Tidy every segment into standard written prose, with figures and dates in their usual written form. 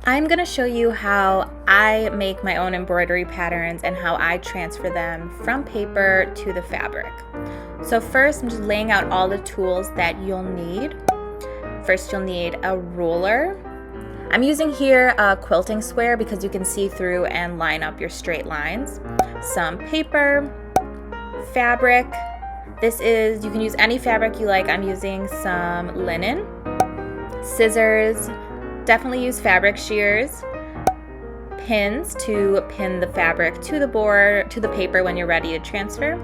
I'm going to show you how I make my own embroidery patterns and how I transfer them from paper to the fabric. So first, I'm just laying out all the tools that you'll need. First, you'll need a ruler. I'm using here a quilting square because you can see through and line up your straight lines. Some paper, fabric. You can use any fabric you like. I'm using some linen, scissors. Definitely use fabric shears, pins to pin the fabric to the paper when you're ready to transfer,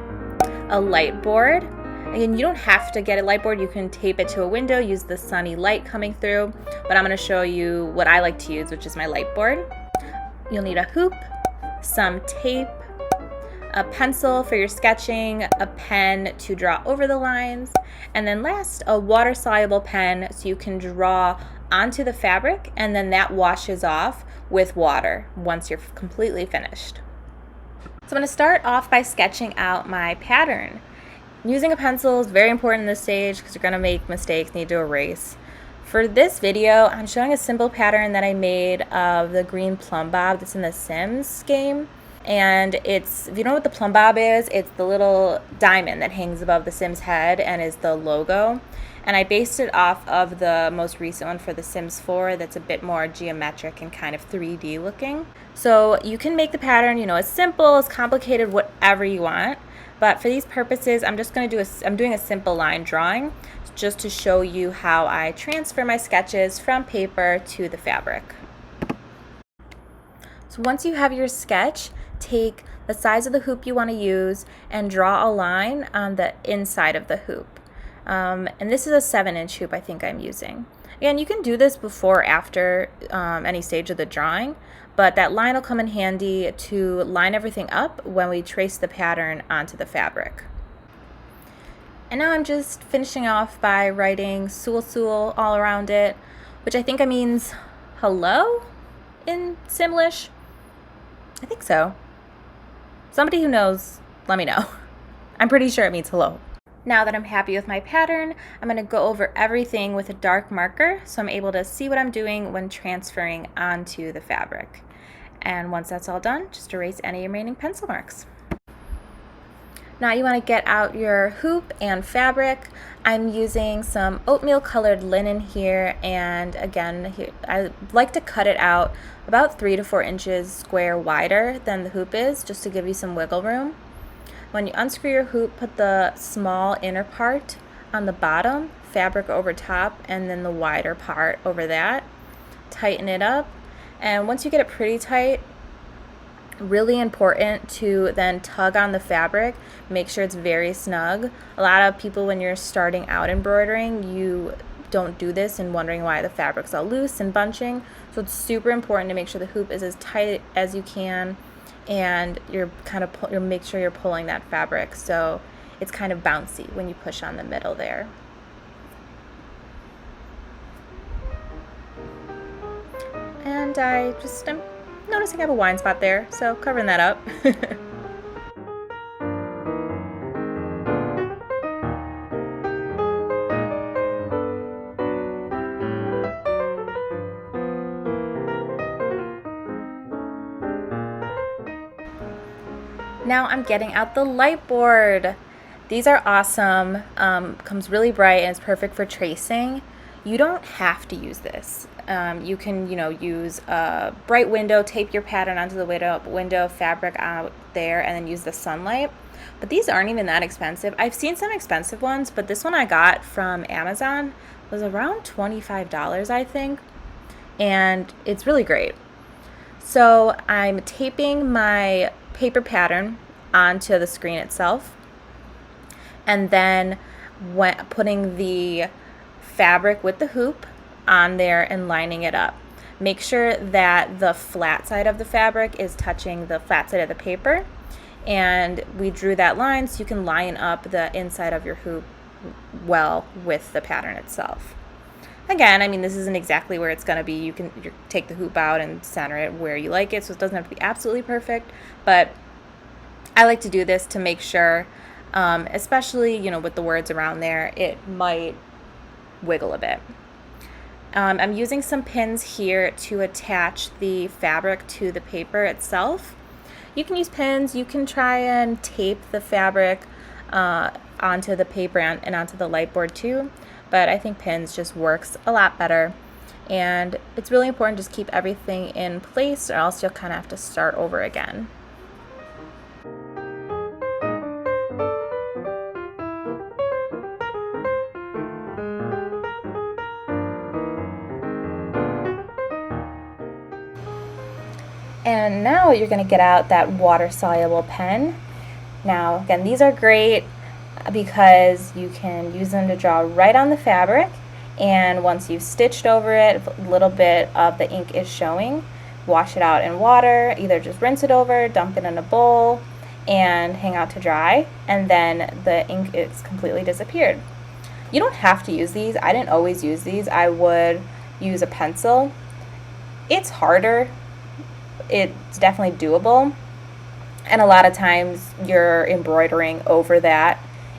a light board. Again, you don't have to get a light board. You can tape it to a window, use the sunny light coming through, but I'm going to show you what I like to use, which is my light board. You'll need a hoop, some tape, a pencil for your sketching, a pen to draw over the lines, and then last, a water-soluble pen so you can draw onto the fabric, and then that washes off with water once you're completely finished. So I'm going to start off by sketching out my pattern. Using a pencil is very important in this stage because you're going to make mistakes, need to erase. For this video, I'm showing a simple pattern that I made of the green plumb bob that's in the Sims game. And if you know what the plumb bob is, it's the little diamond that hangs above the Sims head and is the logo. And I based it off of the most recent one for the Sims 4 that's a bit more geometric and kind of 3D looking. So you can make the pattern, as simple, as complicated, whatever you want. But for these purposes, I'm doing a simple line drawing just to show you how I transfer my sketches from paper to the fabric. So once you have your sketch, take the size of the hoop you want to use and draw a line on the inside of the hoop. And this is a 7-inch hoop I think I'm using. Again, you can do this before or after any stage of the drawing, but that line will come in handy to line everything up when we trace the pattern onto the fabric. And now I'm just finishing off by writing Sul Sul all around it, which I think means hello in Simlish. I think so. Somebody who knows, let me know. I'm pretty sure it means hello. Now that I'm happy with my pattern, I'm going to go over everything with a dark marker so I'm able to see what I'm doing when transferring onto the fabric. And once that's all done, just erase any remaining pencil marks. Now you want to get out your hoop and fabric. I'm using some oatmeal colored linen here, and again, I like to cut it out about 3 to 4 inches square wider than the hoop is, just to give you some wiggle room. When you unscrew your hoop, put the small inner part on the bottom, fabric over top, and then the wider part over that. Tighten it up, and once you get it pretty tight, really important to then tug on the fabric, make sure it's very snug. A lot of people, when you're starting out embroidering, you don't do this and wondering why the fabric's all loose and bunching. So it's super important to make sure the hoop is as tight as you can, and you're make sure you're pulling that fabric so it's kind of bouncy when you push on the middle there. And I'm noticing I have a wine spot there, so covering that up. Now I'm getting out the light board. These are awesome. Comes really bright and it's perfect for tracing. You don't have to use this. You can, use a bright window, tape your pattern onto the window, fabric out there, and then use the sunlight. But these aren't even that expensive. I've seen some expensive ones, but this one I got from Amazon was around $25, I think. And it's really great. So I'm taping my paper pattern onto the screen itself, and then putting the fabric with the hoop on there and lining it up. Make sure that the flat side of the fabric is touching the flat side of the paper, and we drew that line so you can line up the inside of your hoop well with the pattern itself. Again, this isn't exactly where it's going to be. You take the hoop out and center it where you like it, so it doesn't have to be absolutely perfect, but I like to do this to make sure, especially, with the words around there, it might wiggle a bit. I'm using some pins here to attach the fabric to the paper itself. You can use pins, you can try and tape the fabric onto the paper and onto the light board too, but I think pins just works a lot better. And it's really important to just keep everything in place, or else you'll kind of have to start over again. And now you're going to get out that water-soluble pen. Now, again, these are great because you can use them to draw right on the fabric, and once you've stitched over it, a little bit of the ink is showing, wash it out in water, either just rinse it over, dump it in a bowl, and hang out to dry, and then the ink is completely disappeared. You don't have to use these. I didn't always use these. I would use a pencil. It's harder. It's definitely doable, and a lot of times you're embroidering over that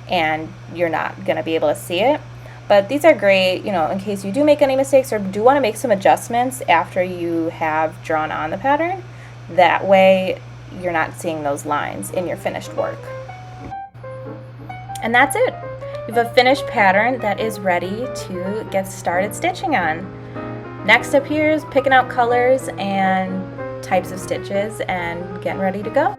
and you're not going to be able to see it. But these are great, you know, in case you do make any mistakes or do want to make some adjustments after you have drawn on the pattern. That way you're not seeing those lines in your finished work. And that's it. You have a finished pattern that is ready to get started stitching on. Next up here is picking out colors and types of stitches and getting ready to go.